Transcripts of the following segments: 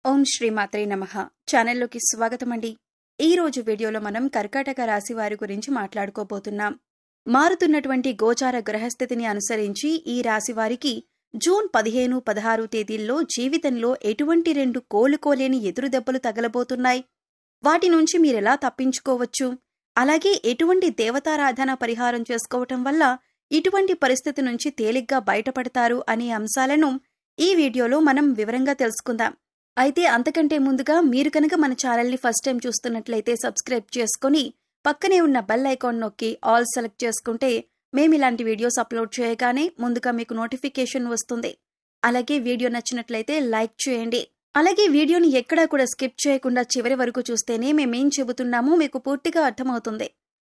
ఓం శ్రీ మాత్రే నమః. ఛానల్లోకి స్వాగతమండి. ఈ రోజు వీడియోలో మనం కర్కాటక రాశి వారి గురించి మాట్లాడుకోబోతున్నాం. మారుతున్నటువంటి గోచార గ్రహస్థితిని అనుసరించి ఈ రాశి వారికి జూన్ 15, 16 తేదీల్లో జీవితంలో ఎటువంటి 2 కోలుకోలేని ఎదురు దెబ్బలు తగలబోతున్నాయి. వాటి నుంచి మీరెలా తప్పించుకోవచ్చు, అలాగే ఎటువంటి దేవతారాధన పరిహారం చేసుకోవటం వల్ల ఇటువంటి పరిస్థితి నుంచి తేలిగ్గా బయటపడతారు అనే అంశాలను ఈ వీడియోలో మనం వివరంగా తెలుసుకుందాం. అయితే అంతకంటే ముందుగా మీరు కనుక మన ఛానల్ని ఫస్ట్ టైం చూస్తున్నట్లయితే సబ్స్క్రైబ్ చేసుకుని పక్కనే ఉన్న బెల్ ఐకాన్ నొక్కి ఆల్ సెలెక్ట్ చేసుకుంటే మేము ఇలాంటి వీడియోస్ అప్లోడ్ చేయగానే ముందుగా మీకు నోటిఫికేషన్ వస్తుంది. అలాగే వీడియో నచ్చినట్లయితే లైక్ చేయండి. అలాగే వీడియోని ఎక్కడా కూడా స్కిప్ చేయకుండా చివరి వరకు చూస్తేనే మేమేం చెబుతున్నామో మీకు పూర్తిగా అర్థమవుతుంది.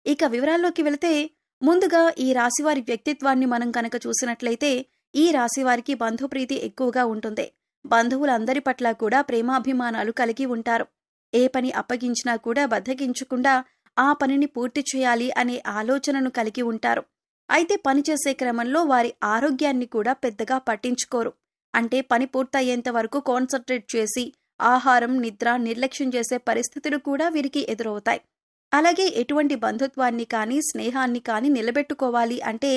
ఇక వివరాల్లోకి వెళితే ముందుగా ఈ రాశివారి వ్యక్తిత్వాన్ని మనం కనుక చూసినట్లయితే ఈ రాశివారికి బంధుప్రీతి ఎక్కువగా ఉంటుంది. బంధువులందరి పట్ల కూడా ప్రేమాభిమానాలు కలిగి ఉంటారు. ఏ పని అప్పగించినా కూడా బద్దగించకుండా ఆ పనిని పూర్తి చేయాలి అనే ఆలోచనను కలిగి ఉంటారు. అయితే పనిచేసే క్రమంలో వారి ఆరోగ్యాన్ని కూడా పెద్దగా పట్టించుకోరు. అంటే పని పూర్తయ్యేంత వరకు కాన్సంట్రేట్ చేసి ఆహారం, నిద్ర నిర్లక్ష్యం చేసే పరిస్థితులు కూడా వీరికి ఎదురవుతాయి. అలాగే ఎటువంటి బంధుత్వాన్ని కానీ స్నేహాన్ని కానీ నిలబెట్టుకోవాలి అంటే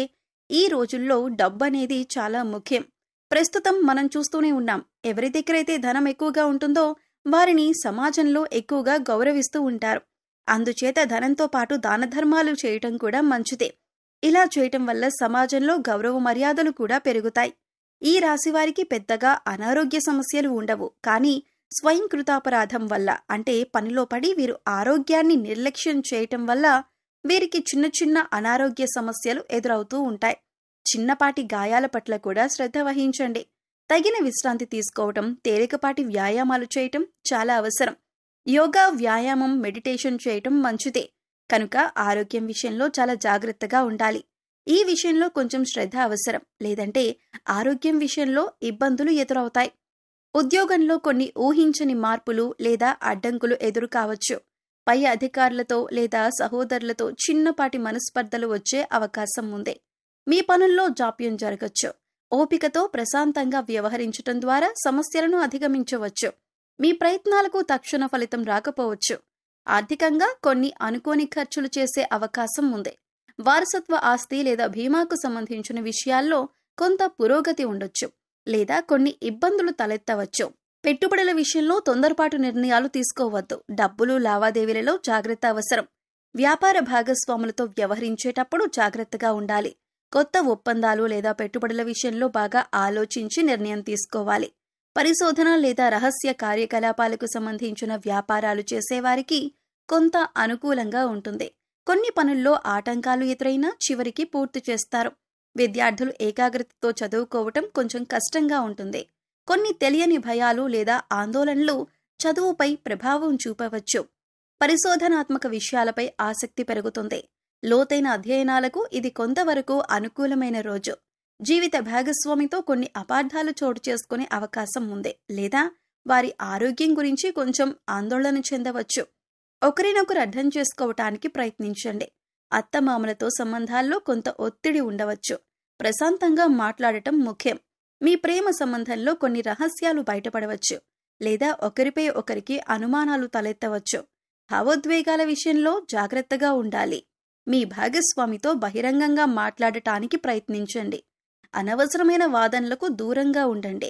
ఈ రోజుల్లో డబ్బనేది చాలా ముఖ్యం. ప్రస్తుతం మనం చూస్తూనే ఉన్నాం. ఎవరి దగ్గరైతే ధనం ఎక్కువగా ఉంటుందో వారిని సమాజంలో ఎక్కువగా గౌరవిస్తూ ఉంటారు. అందుచేత ధనంతో పాటు దానధర్మాలు చేయటం కూడా మంచిదే. ఇలా చేయటం వల్ల సమాజంలో గౌరవ మర్యాదలు కూడా పెరుగుతాయి. ఈ రాశివారికి పెద్దగా అనారోగ్య సమస్యలు ఉండవు. కానీ స్వయంకృతాపరాధం వల్ల అంటే పనిలో పడి వీరు ఆరోగ్యాన్ని నిర్లక్ష్యం చేయటం వల్ల వీరికి చిన్న చిన్న అనారోగ్య సమస్యలు ఎదురవుతూ ఉంటాయి. చిన్నపాటి గాయాల పట్ల కూడా శ్రద్ధ వహించండి. తగిన విశ్రాంతి తీసుకోవటం, తేలికపాటి వ్యాయామాలు చేయటం చాలా అవసరం. యోగా, వ్యాయామం, మెడిటేషన్ చేయటం మంచిదే. కనుక ఆరోగ్యం విషయంలో చాలా జాగ్రత్తగా ఉండాలి. ఈ విషయంలో కొంచెం శ్రద్ధ అవసరం. లేదంటే ఆరోగ్యం విషయంలో ఇబ్బందులు ఎదురవుతాయి. ఉద్యోగంలో కొన్ని ఊహించని మార్పులు లేదా అడ్డంకులు ఎదురు కావచ్చు. పై అధికారులతో లేదా సహోదరులతో చిన్నపాటి మనస్పర్ధలు వచ్చే అవకాశం ఉంది. మీ పనుల్లో జాప్యం జరగచ్చు. ఓపికతో ప్రశాంతంగా వ్యవహరించటం ద్వారా సమస్యలను అధిగమించవచ్చు. మీ ప్రయత్నాలకు తక్షణ ఫలితం రాకపోవచ్చు. ఆర్థికంగా కొన్ని అనుకోని ఖర్చులు చేసే అవకాశం ఉంది. వారసత్వ ఆస్తి లేదా బీమాకు సంబంధించిన విషయాల్లో కొంత పురోగతి ఉండొచ్చు. లేదా కొన్ని ఇబ్బందులు తలెత్తవచ్చు. పెట్టుబడుల విషయంలో తొందరపాటు నిర్ణయాలు తీసుకోవద్దు. డబ్బులు లావాదేవీలలో జాగ్రత్త అవసరం. వ్యాపార భాగస్వాములతో వ్యవహరించేటప్పుడు జాగ్రత్తగా ఉండాలి. కొత్త ఒప్పందాలు లేదా పెట్టుబడుల విషయంలో బాగా ఆలోచించి నిర్ణయం తీసుకోవాలి. పరిశోధన లేదా రహస్య కార్యకలాపాలకు సంబంధించిన వ్యాపారాలు చేసేవారికి కొంత అనుకూలంగా ఉంటుంది. కొన్ని పనుల్లో ఆటంకాలు ఎదురైనా చివరికి పూర్తి చేస్తారు. విద్యార్థులు ఏకాగ్రతతో చదువుకోవటం కొంచెం కష్టంగా ఉంటుంది. కొన్ని తెలియని భయాలు లేదా ఆందోళనలు చదువుపై ప్రభావం చూపవచ్చు. పరిశోధనాత్మక విషయాలపై ఆసక్తి పెరుగుతుంది. లోతైన అధ్యయనాలకు ఇది కొంతవరకు అనుకూలమైన రోజు. జీవిత భాగస్వామితో కొన్ని అపార్థాలు చోటు చేసుకునే అవకాశం ఉంది. లేదా వారి ఆరోగ్యం గురించి కొంచెం ఆందోళన చెందవచ్చు. ఒకరినొకరు అర్థం చేసుకోవటానికి ప్రయత్నించండి. అత్తమామలతో సంబంధాల్లో కొంత ఒత్తిడి ఉండవచ్చు. ప్రశాంతంగా మాట్లాడటం ముఖ్యం. మీ ప్రేమ సంబంధంలో కొన్ని రహస్యాలు బయటపడవచ్చు. లేదా ఒకరిపై ఒకరికి అనుమానాలు తలెత్తవచ్చు. భావోద్వేగాల విషయంలో జాగ్రత్తగా ఉండాలి. మీ భాగస్వామితో బహిరంగంగా మాట్లాడటానికి ప్రయత్నించండి. అనవసరమైన వాదనలకు దూరంగా ఉండండి.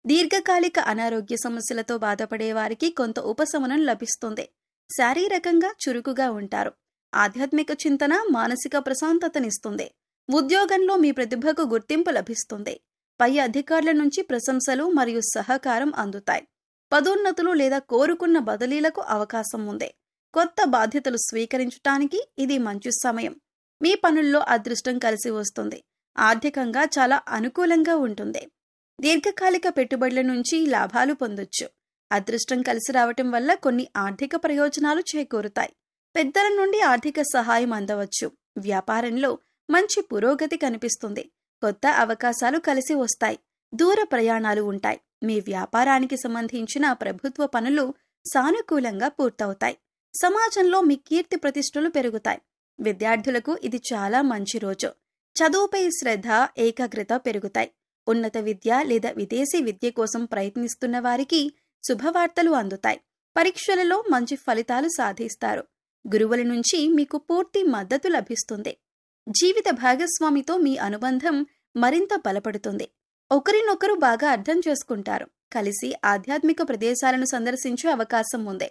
దీర్ఘకాలిక అనారోగ్య సమస్యలతో బాధపడే వారికి కొంత ఉపశమనం లభిస్తుంది. శారీరకంగా చురుకుగా ఉంటారు. ఆధ్యాత్మిక చింతన మానసిక ప్రశాంతతనిస్తుంది. ఉద్యోగంలో మీ ప్రతిభకు గుర్తింపు లభిస్తుంది. పై అధికారుల నుంచి ప్రశంసలు మరియు సహకారం అందుతాయి. పదోన్నతులు లేదా కోరుకున్న బదిలీలకు అవకాశం ఉంది. కొత్త బాధ్యతలు స్వీకరించటానికి ఇది మంచి సమయం. మీ పనుల్లో అదృష్టం కలిసి వస్తుంది. ఆర్థికంగా చాలా అనుకూలంగా ఉంటుంది. దీర్ఘకాలిక పెట్టుబడుల నుంచి లాభాలు పొందొచ్చు. అదృష్టం కలిసి రావటం వల్ల కొన్ని ఆర్థిక ప్రయోజనాలు చేకూరుతాయి. పెద్దల నుండి ఆర్థిక సహాయం అందవచ్చు. వ్యాపారంలో మంచి పురోగతి కనిపిస్తుంది. కొత్త అవకాశాలు కలిసి వస్తాయి. దూర ప్రయాణాలు ఉంటాయి. మీ వ్యాపారానికి సంబంధించిన ప్రభుత్వ పనులు సానుకూలంగా పూర్తవుతాయి. సమాజంలో మీ కీర్తి ప్రతిష్టలు పెరుగుతాయి. విద్యార్థులకు ఇది చాలా మంచి రోజు. చదువుపై శ్రద్ధ, ఏకాగ్రత పెరుగుతాయి. ఉన్నత విద్య లేదా విదేశీ విద్య కోసం ప్రయత్నిస్తున్న వారికి శుభవార్తలు అందుతాయి. పరీక్షలలో మంచి ఫలితాలు సాధిస్తారు. గురువుల నుంచి మీకు పూర్తి మద్దతు లభిస్తుంది. జీవిత భాగస్వామితో మీ అనుబంధం మరింత బలపడుతుంది. ఒకరినొకరు బాగా అర్థం చేసుకుంటారు. కలిసి ఆధ్యాత్మిక ప్రదేశాలను సందర్శించే అవకాశం ఉంది.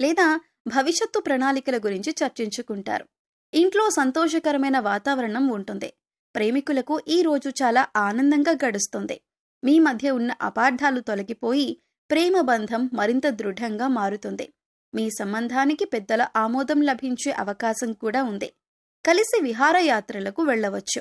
లేదా భవిష్యత్తు ప్రణాళికల గురించి చర్చించుకుంటారు. ఇంట్లో సంతోషకరమైన వాతావరణం ఉంటుంది. ప్రేమికులకు ఈ రోజు చాలా ఆనందంగా గడుస్తుంది. మీ మధ్య ఉన్న అపార్థాలు తొలగిపోయి ప్రేమ బంధం మరింత దృఢంగా మారుతుంది. మీ సంబంధానికి పెద్దల ఆమోదం లభించే అవకాశం కూడా ఉంది. కలిసి విహారయాత్రలకు వెళ్లవచ్చు.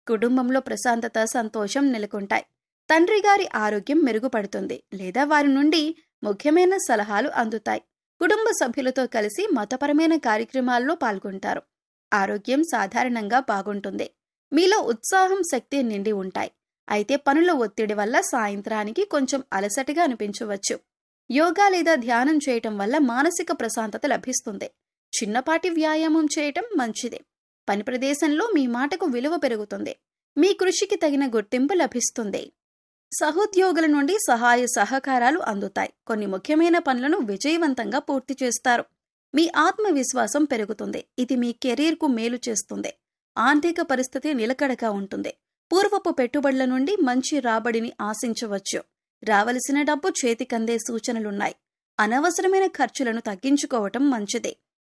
కుటుంబంలో ప్రశాంతత, సంతోషం నెలకొంటాయి. తండ్రి గారి ఆరోగ్యం మెరుగుపడుతుంది లేదా వారి నుండి ముఖ్యమైన సలహాలు అందుతాయి. కుటుంబ సభ్యులతో కలిసి మతపరమైన కార్యక్రమాల్లో పాల్గొంటారు. ఆరోగ్యం సాధారణంగా బాగుంటుంది. మీలో ఉత్సాహం, శక్తి నిండి ఉంటాయి. అయితే పనుల ఒత్తిడి వల్ల సాయంత్రానికి కొంచెం అలసటగా అనిపించవచ్చు. యోగా లేదా ధ్యానం చేయటం వల్ల మానసిక ప్రశాంతత లభిస్తుంది. చిన్నపాటి వ్యాయామం చేయటం మంచిది. పని ప్రదేశంలో మీ మాటకు విలువ పెరుగుతుంది. మీ కృషికి తగిన గుర్తింపు లభిస్తుంది. సహోద్యోగుల నుండి సహాయ సహకారాలు అందుతాయి. కొన్ని ముఖ్యమైన పనులను విజయవంతంగా పూర్తి చేస్తారు. మీ ఆత్మవిశ్వాసం పెరుగుతుంది. ఇది మీ కెరీర్కు మేలు చేస్తుంది. ఆర్థిక పరిస్థితి నిలకడగా ఉంటుంది. పూర్వపు పెట్టుబడుల నుండి మంచి రాబడిని ఆశించవచ్చు. రావలసిన డబ్బు చేతికందే సూచనలున్నాయి. అనవసరమైన ఖర్చులను తగ్గించుకోవటం మంచిది.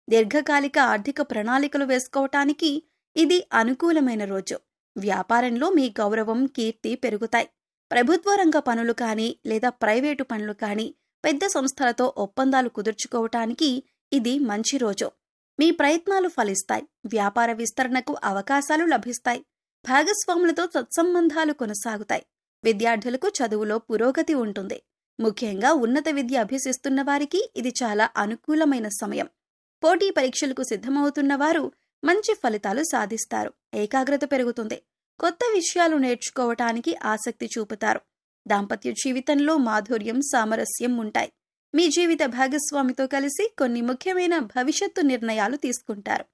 దీర్ఘకాలిక ఆర్థిక ప్రణాళికలు వేసుకోవటానికి ఇది అనుకూలమైన రోజు. వ్యాపారంలో మీ గౌరవం, కీర్తి పెరుగుతాయి. ప్రభుత్వ రంగ పనులు కానీ లేదా ప్రైవేటు పనులు కానీ పెద్ద సంస్థలతో ఒప్పందాలు కుదుర్చుకోవటానికి ఇది మంచి రోజు. మీ ప్రయత్నాలు ఫలిస్తాయి. వ్యాపార విస్తరణకు అవకాశాలు లభిస్తాయి. భాగస్వాములతో సత్సంబంధాలు కొనసాగుతాయి. విద్యార్థులకు చదువులో పురోగతి ఉంటుంది. ముఖ్యంగా ఉన్నత విద్య అభ్యసిస్తున్న వారికి ఇది చాలా అనుకూలమైన సమయం. పోటీ పరీక్షలకు సిద్ధమవుతున్న వారు మంచి ఫలితాలు సాధిస్తారు. ఏకాగ్రత పెరుగుతుంది. కొత్త విషయాలు నేర్చుకోవటానికి ఆసక్తి చూపుతారు. దాంపత్య జీవితంలో మాధుర్యం, సామరస్యం ఉంటాయి. మీ జీవిత భాగస్వామితో కలిసి కొన్ని ముఖ్యమైన భవిష్యత్తు నిర్ణయాలు తీసుకుంటారు.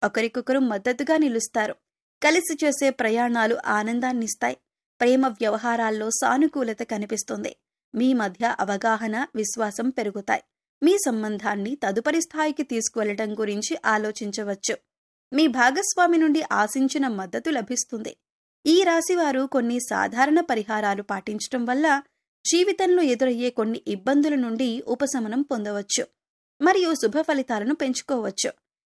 ఒకరికొకరు మద్దతుగా నిలుస్తారు. కలిసి చేసే ప్రయాణాలు ఆనందాన్నిస్తాయి. ప్రేమ వ్యవహారాల్లో సానుకూలత కనిపిస్తుంది. మీ మధ్య అవగాహన, విశ్వాసం పెరుగుతాయి. మీ సంబంధాన్ని తదుపరి స్థాయికి తీసుకువెళ్లడం గురించి ఆలోచించవచ్చు. మీ భాగస్వామి నుండి ఆశించిన మద్దతు లభిస్తుంది. ఈ రాశివారు కొన్ని సాధారణ పరిహారాలు పాటించటం వల్ల జీవితంలో ఎదురయ్యే కొన్ని ఇబ్బందుల నుండి ఉపశమనం పొందవచ్చు మరియు శుభ ఫలితాలను పెంచుకోవచ్చు.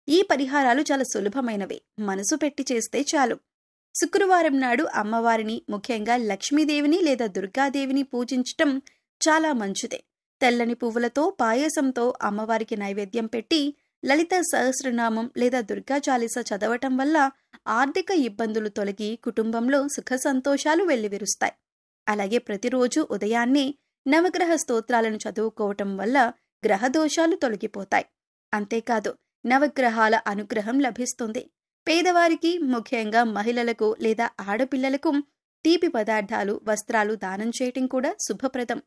ఈ పరిహారాలు చాలా సులభమైనవి. మనసు పెట్టి చేస్తే చాలు. శుక్రవారం నాడు అమ్మవారిని, ముఖ్యంగా లక్ష్మీదేవిని లేదా దుర్గాదేవిని పూజించటం చాలా మంచిది. తెల్లని పువ్వులతో, పాయసంతో అమ్మవారికి నైవేద్యం పెట్టి లలిత సహస్రనామం లేదా దుర్గా చాలీస చదవటం వల్ల ఆర్థిక ఇబ్బందులు తొలగి కుటుంబంలో సుఖ సంతోషాలు వెల్లివిరుస్తాయి. అలాగే ప్రతిరోజు ఉదయాన్నే నవగ్రహ స్తోత్రాలను చదువుకోవటం వల్ల గ్రహదోషాలు తొలగిపోతాయి. అంతేకాదు నవగ్రహాల అనుగ్రహం లభిస్తుంది. పేదవారికి, ముఖ్యంగా మహిళలకు లేదా ఆడపిల్లలకు తీపి పదార్థాలు, వస్త్రాలు దానం చేయటం కూడా శుభప్రదం.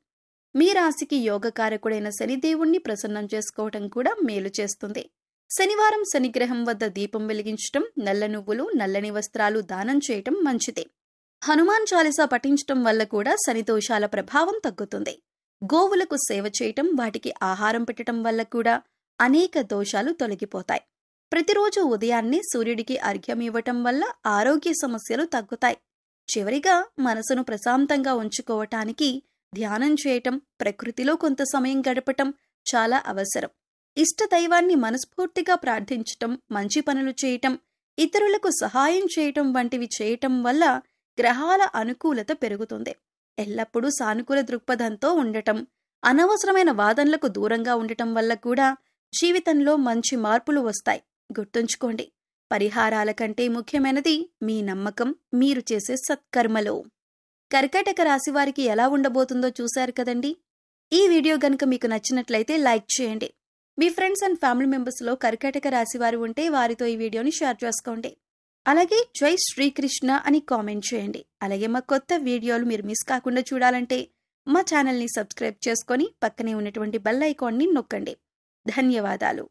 మీ రాశికి యోగకారకుడైన శనిదేవుణ్ణి ప్రసన్నం చేసుకోవటం కూడా మేలు చేస్తుంది. శనివారం శనిగ్రహం వద్ద దీపం వెలిగించటం, నల్ల నువ్వులు, నల్లని వస్త్రాలు దానం చేయటం మంచిది. హనుమాన్ చాలీసా పఠించటం వల్ల కూడా శని దోషాల ప్రభావం తగ్గుతుంది. గోవులకు సేవ చేయటం, వాటికి ఆహారం పెట్టడం వల్ల కూడా అనేక దోషాలు తొలగిపోతాయి. ప్రతిరోజు ఉదయాన్నే సూర్యుడికి అర్ఘ్యం ఇవ్వటం వల్ల ఆరోగ్య సమస్యలు తగ్గుతాయి. చివరిగా మనసును ప్రశాంతంగా ఉంచుకోవటానికి ధ్యానం చేయటం, ప్రకృతిలో కొంత సమయం గడపటం చాలా అవసరం. ఇష్ట దైవాన్ని మనస్ఫూర్తిగా ప్రార్థించటం, మంచి పనులు చేయటం, ఇతరులకు సహాయం చేయటం వంటివి చేయటం వల్ల గ్రహాల అనుకూలత పెరుగుతుంది. ఎల్లప్పుడూ సానుకూల దృక్పథంతో ఉండటం, అనవసరమైన వాదనలకు దూరంగా ఉండటం వల్ల కూడా జీవితంలో మంచి మార్పులు వస్తాయి. గుర్తుంచుకోండి, పరిహారాల కంటే ముఖ్యమైనది మీ నమ్మకం, మీరు చేసే సత్కర్మలు. కర్కాటక రాశి వారికి ఎలా ఉండబోతుందో చూశారు కదండి. ఈ వీడియో గనుక మీకు నచ్చినట్లయితే లైక్ చేయండి. మీ ఫ్రెండ్స్ అండ్ ఫ్యామిలీ మెంబర్స్లో కర్కాటక రాశి వారు ఉంటే వారితో ఈ వీడియోని షేర్ చేసుకోండి. అలాగే జై శ్రీకృష్ణ అని కామెంట్ చేయండి. అలాగే మా కొత్త వీడియోలు మీరు మిస్ కాకుండా చూడాలంటే మా ఛానల్ని సబ్స్క్రైబ్ చేసుకొని పక్కనే ఉన్నటువంటి బెల్ ఐకాన్ని నొక్కండి. ధన్యవాదాలు.